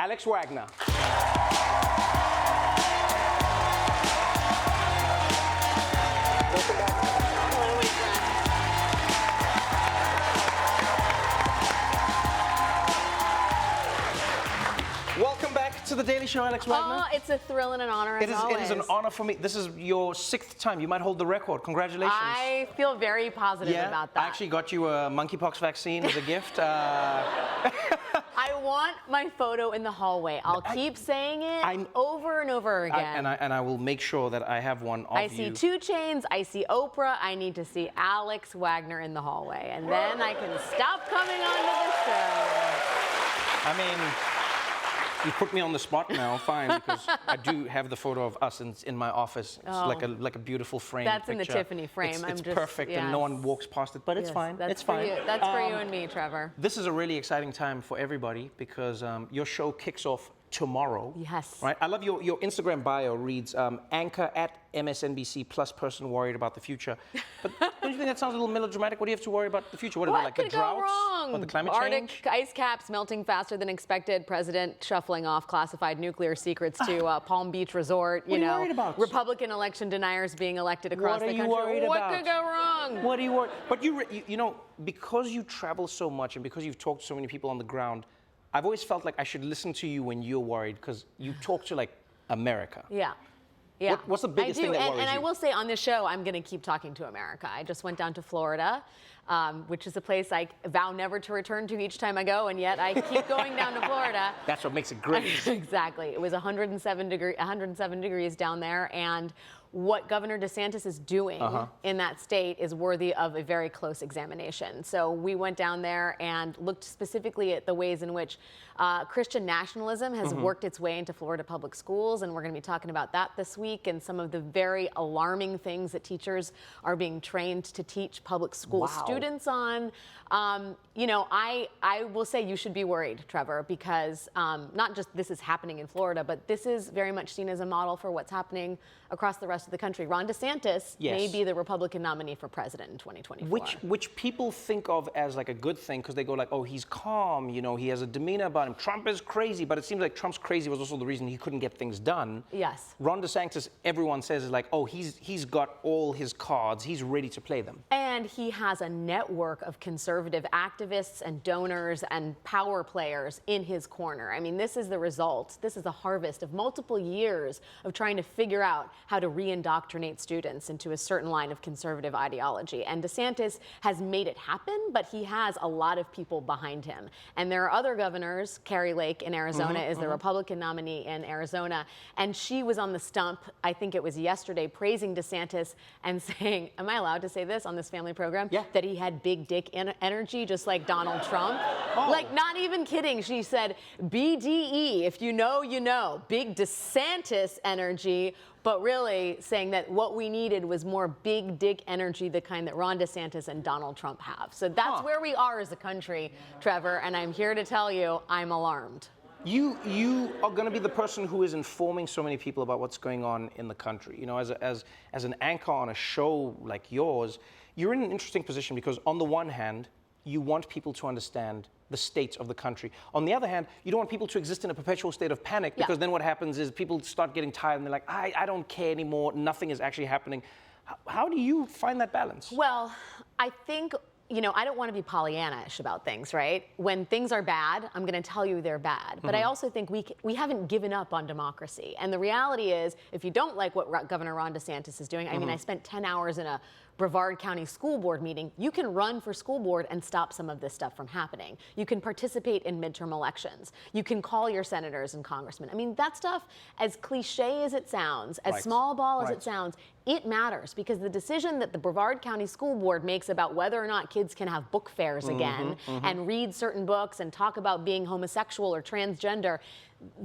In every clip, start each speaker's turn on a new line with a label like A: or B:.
A: Alex Wagner. Welcome back to The Daily Show, Alex Wagner.
B: Oh, it's a thrill and an honor, as always.
A: It is an honor for me. This is your 6th time. You might hold the record. Congratulations.
B: I feel very positive about that.
A: I actually got you a monkeypox vaccine as a gift.
B: I want my photo in the hallway. I'll keep saying it over and over again.
A: And I will make sure that I have one of you.
B: I see 2 Chainz, I see Oprah, I need to see Alex Wagner in the hallway. And then I can stop coming onto the show.
A: I mean, you put me on the spot now, fine, because I do have the photo of us in my office. It's like a beautiful frame.
B: That's
A: picture.
B: in the Tiffany frame.
A: It's perfect, and no one walks past it, but it's fine.
B: That's
A: it's fine.
B: That's for you and me, Trevor.
A: This is a really exciting time for everybody because your show kicks off tomorrow.
B: Yes.
A: Right. I love your Instagram bio reads anchor at MSNBC plus person worried about the future. But don't you think that sounds a little melodramatic? What do you have to worry about the future? What like the droughts?
B: Wrong?
A: Or the climate
B: Arctic
A: change?
B: ice caps melting faster than expected. President shuffling off classified nuclear secrets to Palm Beach Resort.
A: What are you worried about?
B: Republican election deniers being elected across the country.
A: What are you worried about?
B: What could go wrong?
A: What are you worried? But you know, because you travel so much and because you've talked to so many people on the ground, I've always felt like I should listen to you when you're worried because you talk to like America.
B: Yeah. Yeah.
A: What's the biggest thing that worries you?
B: And I will say on this show, I'm going to keep talking to America. I just went down to Florida, which is a place I vow never to return to each time I go, and yet I keep going down to Florida.
A: That's what makes it great.
B: Exactly. It was 107 degrees down there, and what Governor DeSantis is doing in that state is worthy of a very close examination. So we went down there and looked specifically at the ways in which Christian nationalism has worked its way into Florida public schools, and we're going to be talking about that this week and some of the very alarming things that teachers are being trained to teach public school students on. You know, I will say you should be worried, Trevor, because not just this is happening in Florida, but this is very much seen as a model for what's happening across the rest of the country. Ron DeSantis may be the Republican nominee for president in 2024.
A: Which people think of as like a good thing because they go like, oh, he's calm, you know, he has a demeanor about him. Trump is crazy, but it seems like Trump's crazy was also the reason he couldn't get things done.
B: Yes.
A: Ron DeSantis, everyone says, is like, oh, he's got all his cards, he's ready to play them.
B: And he has a network of conservative activists and donors and power players in his corner. I mean, this is the result. This is the harvest of multiple years of trying to figure out how to re-indoctrinate students into a certain line of conservative ideology. And DeSantis has made it happen, but he has a lot of people behind him. And there are other governors. Carrie Lake in Arizona is the Republican nominee in Arizona. And she was on the stump, I think it was yesterday, praising DeSantis and saying, am I allowed to say this on this family program?
A: Yeah.
B: That he had big dick energy, just like Donald Trump. Like, not even kidding. She said, BDE, if you know, you know. Big DeSantis energy. But really saying that what we needed was more big dick energy, the kind that Ron DeSantis and Donald Trump have. So that's where we are as a country, Trevor, and I'm here to tell you I'm alarmed.
A: You are going to be the person who is informing so many people about what's going on in the country. You know, as an anchor on a show like yours, you're in an interesting position because on the one hand, you want people to understand the state of the country. On the other hand, you don't want people to exist in a perpetual state of panic because then what happens is people start getting tired and they're like, I don't care anymore, nothing is actually happening. How do you find that balance?
B: Well, I think, you know, I don't want to be Pollyanna-ish about things, right? When things are bad, I'm going to tell you they're bad. But I also think we haven't given up on democracy. And the reality is, if you don't like what Governor Ron DeSantis is doing, I mean, I spent 10 hours in a Brevard County School Board meeting. You can run for school board and stop some of this stuff from happening. You can participate in midterm elections. You can call your senators and congressmen. I mean, that stuff, as cliche as it sounds, as small ball as it sounds, it matters because the decision that the Brevard County School Board makes about whether or not kids can have book fairs again and read certain books and talk about being homosexual or transgender,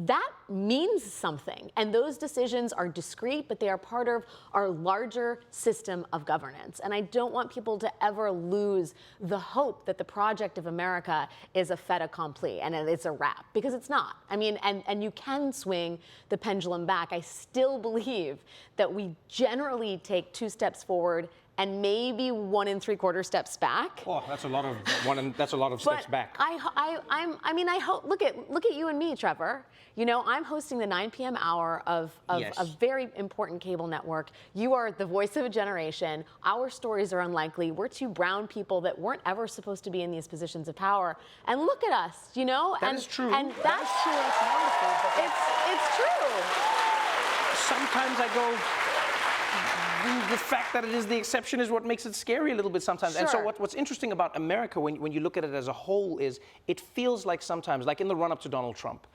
B: that means something. And those decisions are discrete, but they are part of our larger system of governance. And I don't want people to ever lose the hope that the project of America is a fait accompli and it's a wrap, because it's not. I mean, and you can swing the pendulum back. I still believe that we generally take 2 steps forward and maybe 1 3/4 steps back.
A: Oh, that's a lot of steps back.
B: I mean, I hope. Look at you and me, Trevor. You know, I'm hosting the 9 p.m. hour of
A: Yes.
B: a very important cable network. You are the voice of a generation. Our stories are unlikely. We're two brown people that weren't ever supposed to be in these positions of power. And look at us, you know.
A: That is true.
B: And that's
A: true. It's wonderful. But
B: it's true.
A: sometimes I go, the fact that it is the exception is what makes it scary a little bit sometimes.
B: Sure.
A: And so what's interesting about America when you look at it as a whole is it feels like sometimes, like in the run-up to Donald Trump,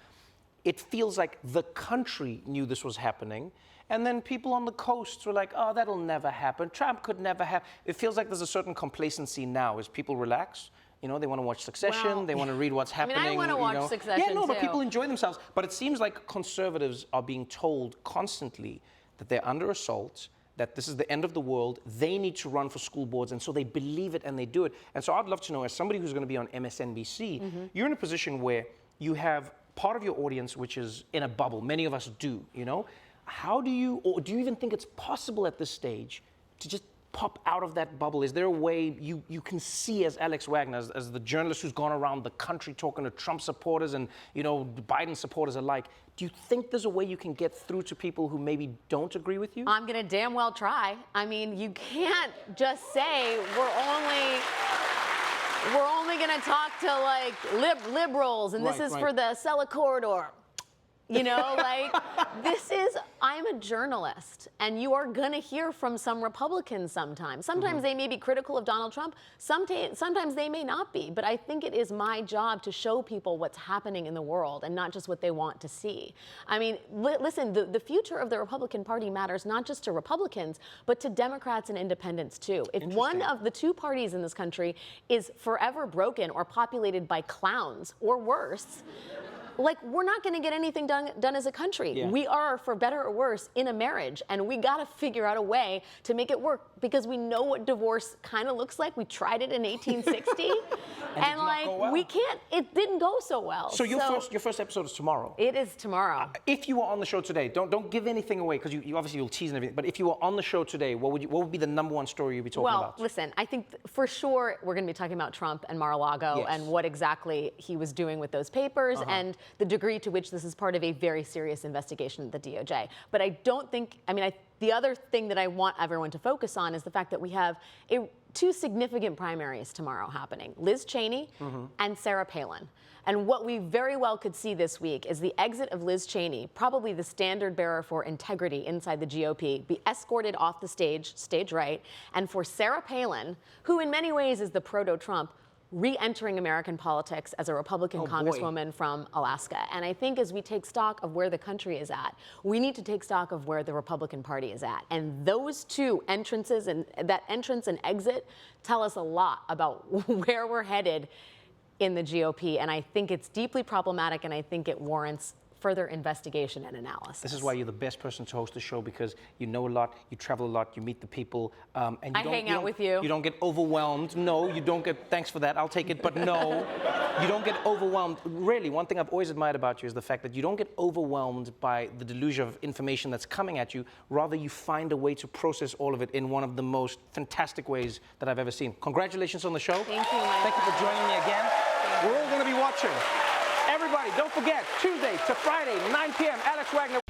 A: it feels like the country knew this was happening. And then people on the coast were like, oh, that'll never happen. Trump could never have. It feels like there's a certain complacency now as people relax. You know, they want to watch Succession.
B: Well,
A: they want to read what's happening.
B: I mean, I want to watch Succession,
A: Yeah, no, but
B: too.
A: people enjoy themselves. But it seems like conservatives are being told constantly that they're under assault, that this is the end of the world. They need to run for school boards. And so they believe it and they do it. And so I'd love to know, as somebody who's going to be on MSNBC, you're in a position where you have part of your audience which is in a bubble. Many of us do, you know. How do you, or do you even think it's possible at this stage to just pop out of that bubble? Is there a way you can see as Alex Wagner, as the journalist who's gone around the country talking to Trump supporters and, you know, Biden supporters alike, do you think there's a way you can get through to people who maybe don't agree with you?
B: I'm going to damn well try. I mean, you can't just say we're only going to talk to like liberals and this is for the Acela corridor. You know, like, I'm a journalist, and you are going to hear from some Republicans sometimes. Sometimes they may be critical of Donald Trump. Sometimes they may not be. But I think it is my job to show people what's happening in the world and not just what they want to see. I mean, listen, the future of the Republican Party matters not just to Republicans, but to Democrats and independents, too. If one of the two parties in this country is forever broken or populated by clowns or worse, like, we're not going to get anything done as a country.
A: Yeah.
B: We are, for better or worse, in a marriage, and we got to figure out a way to make it work because we know what divorce kind of looks like. We tried it in 1860, and like,
A: well.
B: we can't. It didn't go so well.
A: So your first episode is tomorrow.
B: It is tomorrow.
A: If you were on the show today, don't give anything away because you obviously you'll tease and everything. But if you were on the show today, what would be the #1 story you'd be talking about?
B: Well, listen, I think for sure we're going to be talking about Trump and Mar-a-Lago
A: Yes.
B: and what exactly he was doing with those papers and the degree to which this is part of a very serious investigation at the DOJ. But I don't think, the other thing that I want everyone to focus on is the fact that we have two significant primaries tomorrow happening, Liz Cheney and Sarah Palin. And what we very well could see this week is the exit of Liz Cheney, probably the standard bearer for integrity inside the GOP, be escorted off the stage right, and for Sarah Palin, who in many ways is the proto-Trump, re-entering American politics as a Republican congresswoman from Alaska. And I think as we take stock of where the country is at, we need to take stock of where the Republican Party is at. And those two entrances, and that entrance and exit, tell us a lot about where we're headed in the GOP. And I think it's deeply problematic, and I think it warrants further investigation and analysis.
A: This is why you're the best person to host the show, because you know a lot, you travel a lot, you meet the people, and
B: I hang out with you.
A: You don't get overwhelmed. No, you don't get, thanks for that, I'll take it, but no, you don't get overwhelmed. Really, one thing I've always admired about you is the fact that you don't get overwhelmed by the deluge of information that's coming at you. Rather, you find a way to process all of it in one of the most fantastic ways that I've ever seen. Congratulations on the show.
B: Thank you, Mike.
A: Thank you for joining me again. We're all going to be watching. Everybody, don't forget, Tuesday to Friday, 9 p.m., Alex Wagner.